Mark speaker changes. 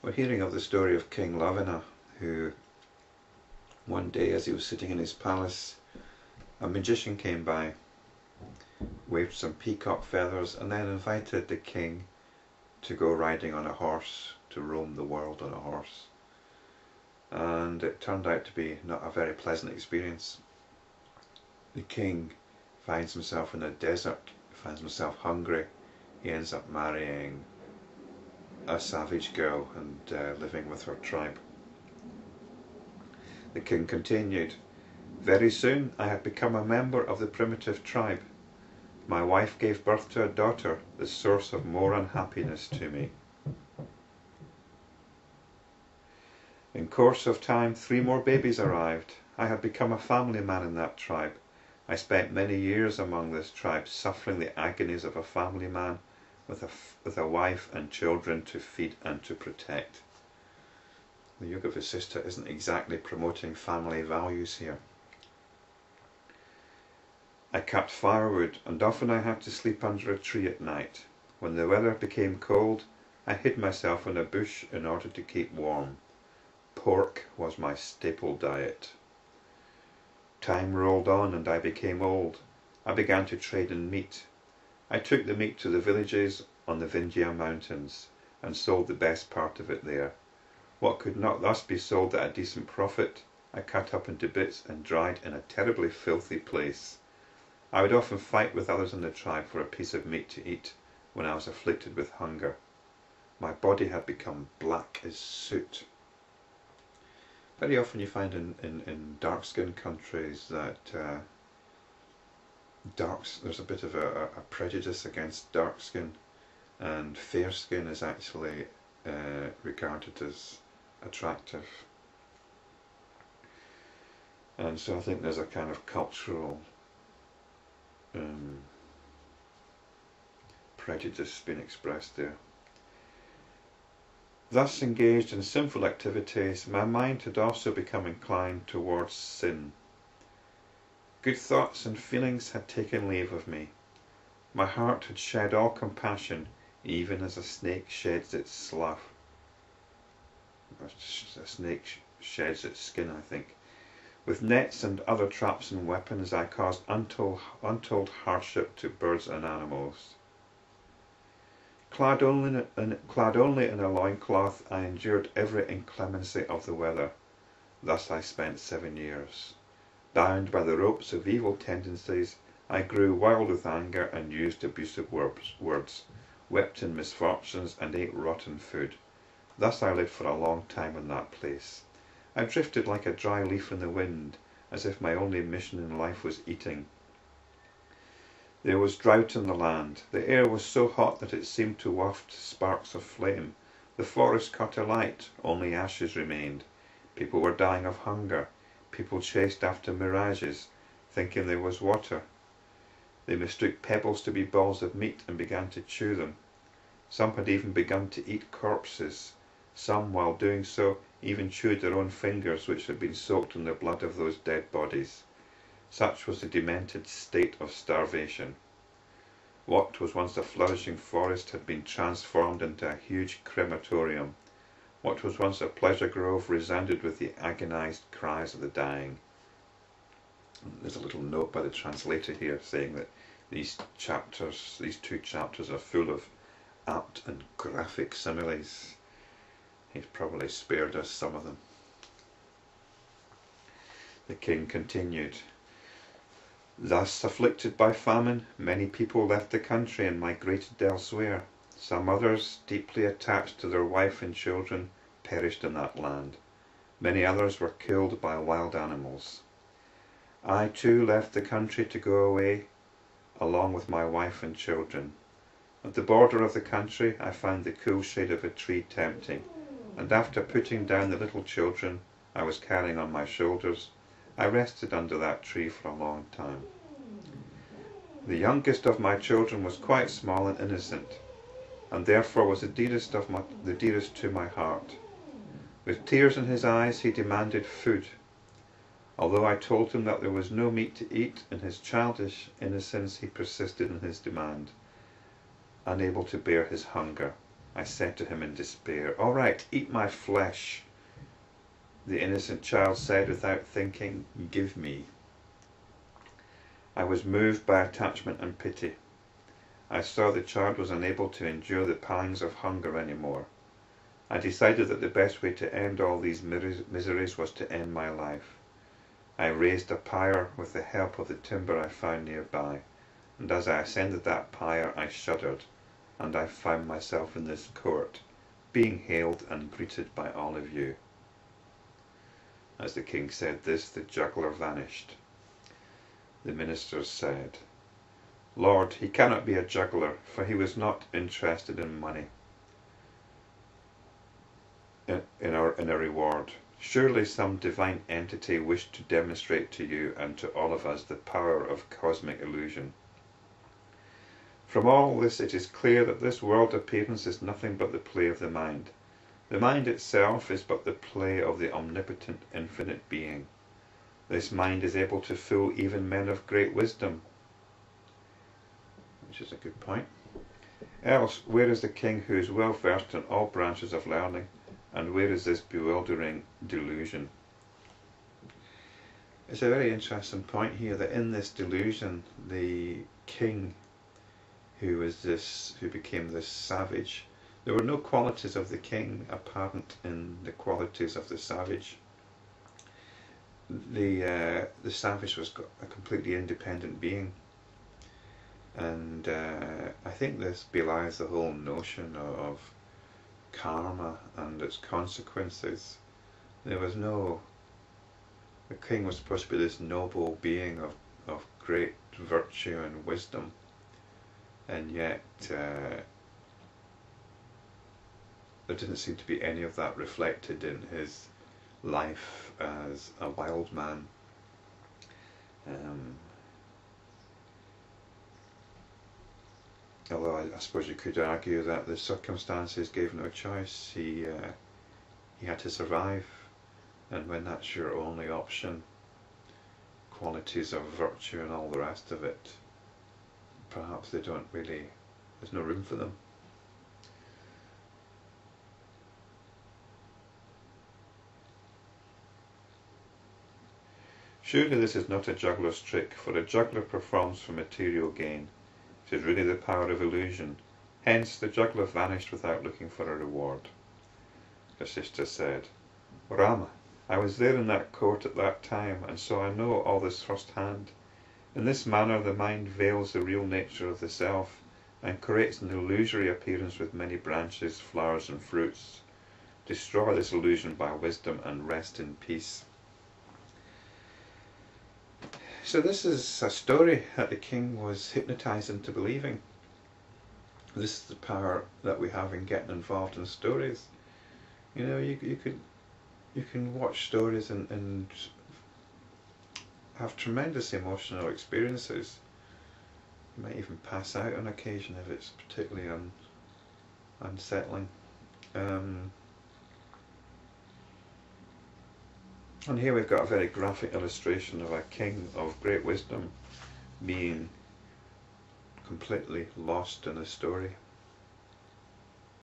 Speaker 1: We're hearing of the story of King Lavana, who one day as he was sitting in his palace, a magician came by, waved some peacock feathers, and then invited the king to go riding on a horse, to roam the world on a horse. And it turned out to be not a very pleasant experience. The king finds himself in a desert, finds himself hungry. He ends up marrying a savage girl and living with her tribe. The king continued, "Very soon I had become a member of the primitive tribe. My wife gave birth to a daughter, the source of more unhappiness to me. In course of time, 3 more babies arrived. I had become a family man in that tribe. I spent many years among this tribe, suffering the agonies of a family man with a wife and children to feed and to protect." The Yoga Vasistha isn't exactly promoting family values here. "I cut firewood, and often I had to sleep under a tree at night. When the weather became cold, I hid myself in a bush in order to keep warm. Pork was my staple diet. Time rolled on and I became old. I began to trade in meat. I took the meat to the villages on the Vindhya mountains and sold the best part of it there. What could not thus be sold at a decent profit, I cut up into bits and dried in a terribly filthy place. I would often fight with others in the tribe for a piece of meat to eat when I was afflicted with hunger. My body had become black as soot." Very often you find in dark-skinned countries that there's a bit of a prejudice against dark skin, and fair skin is actually regarded as attractive. And so I think there's a kind of cultural prejudice being expressed there. Thus engaged in sinful activities, my mind had also become inclined towards sin. Good thoughts and feelings had taken leave of me. My heart had shed all compassion, even as a snake sheds its slough. A snake sheds its skin, I think. With nets and other traps and weapons, I caused untold hardship to birds and animals. Clad only in a loincloth, I endured every inclemency of the weather. Thus I spent 7 years. Bound by the ropes of evil tendencies, I grew wild with anger and used abusive words, wept in misfortunes and ate rotten food. Thus I lived for a long time in that place. I drifted like a dry leaf in the wind, as if my only mission in life was eating. There was drought in the land. The air was so hot that it seemed to waft sparks of flame. The forest caught alight, only ashes remained. People were dying of hunger. People chased after mirages, thinking there was water. They mistook pebbles to be balls of meat and began to chew them. Some had even begun to eat corpses. Some, while doing so, even chewed their own fingers, which had been soaked in the blood of those dead bodies. Such was the demented state of starvation. What was once a flourishing forest had been transformed into a huge crematorium. What was once a pleasure grove resounded with the agonized cries of the dying. There's a little note by the translator here saying that these 2 chapters are full of apt and graphic similes. He's probably spared us some of them. The king continued, "Thus afflicted by famine, many people left the country and migrated elsewhere. Some others, deeply attached to their wife and children, perished in that land. Many others were killed by wild animals. I too left the country to go away, along with my wife and children. At the border of the country I found the cool shade of a tree tempting, and after putting down the little children I was carrying on my shoulders, I rested under that tree for a long time. The youngest of my children was quite small and innocent, and therefore was the dearest to my heart. With tears in his eyes he demanded food. Although I told him that there was no meat to eat, in his childish innocence he persisted in his demand, unable to bear his hunger. I said to him in despair. "All right, eat my flesh," the innocent child said without thinking. "Give me." I was moved by attachment and pity. I saw the child was unable to endure the pangs of hunger anymore. I decided that the best way to end all these miseries was to end my life. I raised a pyre with the help of the timber I found nearby, and as I ascended that pyre I shuddered, and I found myself in this court, being hailed and greeted by all of you. As the king said this, the juggler vanished. The ministers said, "Lord, he cannot be a juggler, for he was not interested in money, in a reward. Surely some divine entity wished to demonstrate to you and to all of us the power of cosmic illusion. From all this it is clear that this world appearance is nothing but the play of the mind. The mind itself is but the play of the omnipotent infinite being. This mind is able to fool even men of great wisdom." Which is a good point. "Else, where is the king who is well versed in all branches of learning, and where is this bewildering delusion?" It's a very interesting point here that in this delusion, the king who became this savage, there were no qualities of the king apparent in the qualities of the savage. The savage was a completely independent being, and I think this belies the whole notion of karma and its consequences. The king was supposed to be this noble being of great virtue and wisdom, and yet there didn't seem to be any of that reflected in his life as a wild man. Although I suppose you could argue that the circumstances gave no choice. He had to survive, and when that's your only option, qualities of virtue and all the rest of it, perhaps there's no room for them. Surely this is not a juggler's trick, for a juggler performs for material gain. It is really the power of illusion. Hence the juggler vanished without looking for a reward. Vasistha said, "Rama, I was there in that court at that time, and so I know all this first-hand. In this manner the mind veils the real nature of the self, and creates an illusory appearance with many branches, flowers and fruits. Destroy this illusion by wisdom and rest in peace." So this is a story that the king was hypnotized into believing. This is the power that we have in getting involved in stories. You know, you can watch stories and have tremendous emotional experiences. You might even pass out on occasion if it's particularly unsettling. And here we've got a very graphic illustration of a king of great wisdom being completely lost in a story.